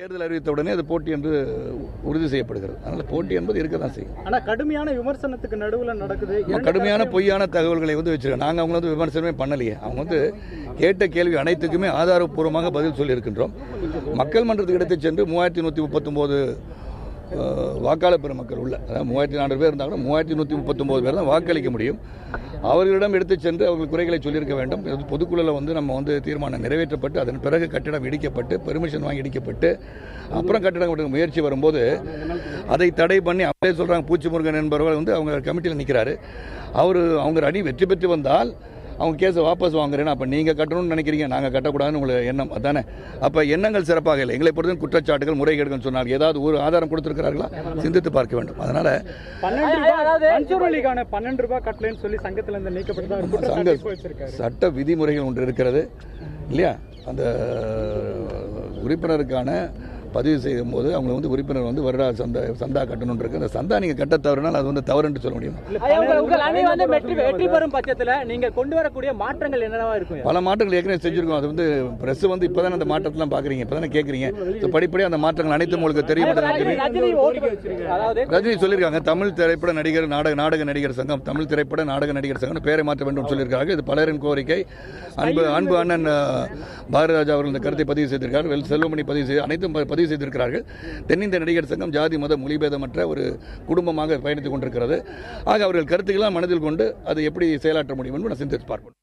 தேர்தல் அறிவித்த உடனே அது போட்டி என்று உறுதி செய்யப்படுகிறது. அதனால் போட்டி என்பது இருக்க தான் செய்யும். ஆனால் கடுமையான விமர்சனத்துக்கு நடுவில் நடக்குது. கடுமையான பொய்யான தகவல்களை வச்சிருக்காங்க. நாங்கள் அவங்க விமர்சனமே பண்ணலையே. அவங்க கேட்ட கேள்வி அனைத்துக்குமே ஆதாரப்பூர்வமாக பதில் சொல்லியிருக்கின்றோம். மக்கள் மன்றத்துக்கு எடுத்து சென்று 3139 வாக்காளர் பெருமக்கள் உள்ள, அதாவது 3400 பேர் இருந்தாங்கன்னா 3139 பேர் தான் வாக்களிக்க முடியும். அவர்களிடம் எடுத்து சென்று அவர்கள் குறைகளை சொல்லியிருக்க வேண்டும். பொதுக்குழுவில் நம்ம தீர்மானம் நிறைவேற்றப்பட்டு அதன் பிறகு கட்டிடம் இடிக்கப்பட்டு பெர்மிஷன் வாங்கி இடிக்கப்பட்டு அப்புறம் கட்டிடம் கட்ட முயற்சி வரும்போது அதை தடை பண்ணி அவரே சொல்கிறாங்க. பூச்சி முருகன் என்பவர்கள் அவங்க கமிட்டியில் நிற்கிறாரு. அவங்க அணி வெற்றி பெற்று வந்தால் அவங்க கேஸை வாபஸ் வாங்குறேன்னா அப்போ நீங்கள் கட்டணும்னு நினைக்கிறீங்க, நாங்கள் கட்டக்கூடாதுன்னு உங்களுக்கு எண்ணம் அதானே? அப்போ எண்ணங்கள் சிறப்பாக இல்லை. எங்களை பொறுத்த குற்றச்சாட்டுகள் முறைகேடுகள் சொன்னாங்க. ஏதாவது ஒரு ஆதாரம் கொடுத்துருக்கிறார்களா? சிந்தித்து பார்க்க வேண்டும். அதனால 12 ரூபாய் கட்டலன்னு சொல்லி சங்கத்திலிருந்து நீக்கப்பட்டது சட்ட விதிமுறைகள் ஒன்று இருக்கிறது இல்லையா? அந்த உறுப்பினருக்கான பதிவு செய்யும் போது அவங்க உறுப்பினர் வருடா சந்தா கட்டணும் இருக்கு. அந்த சந்தா நீங்க கட்ட தவறுனால் அது தவறு என்று சொல்ல முடியும். வெற்றி பெறும் பட்சத்தில் நீங்க கொண்டு வரக்கூடிய மாற்றங்கள் என்னவா இருக்கும்? பல மாற்றங்கள் ஏற்கனவே செஞ்சிருக்கோம். அது பிரஸ் இப்பதான் அந்த மாற்றத்தெல்லாம் பாக்குறீங்க, இப்பதானே கேட்கறீங்க. படிப்படியாக அந்த மாற்றங்கள் அனைத்தும் உங்களுக்கு தெரியும். ரஜினி சொல்லியிருக்காங்க தமிழ் திரைப்பட நடிகர் நாடக நடிகர் சங்கம், தமிழ் திரைப்பட நாடக நடிகர் சங்கம் பேரை மாற்ற வேண்டும் சொல்லியிருக்காங்க. இது பலரின் கோரிக்கை. அன்பு அண்ணன் பாரதிராஜா அவர்கள் இந்த கருத்தை பதிவு செய்திருக்கார்கள். செல்வமணி அனைத்தும் பதிவு செய்திருக்கிறார்கள். தென்னிந்திய நடிகர் சங்கம் ஜாதி மத மொழிபேதமற்ற ஒரு குடும்பமாக பயணித்துக் கொண்டிருக்கிறது. ஆக அவர்கள் கருத்துக்கெல்லாம் மனதில் கொண்டு அதை எப்படி செயலாற்ற முடியும் என்று சிந்தித்து பார்ப்போம்.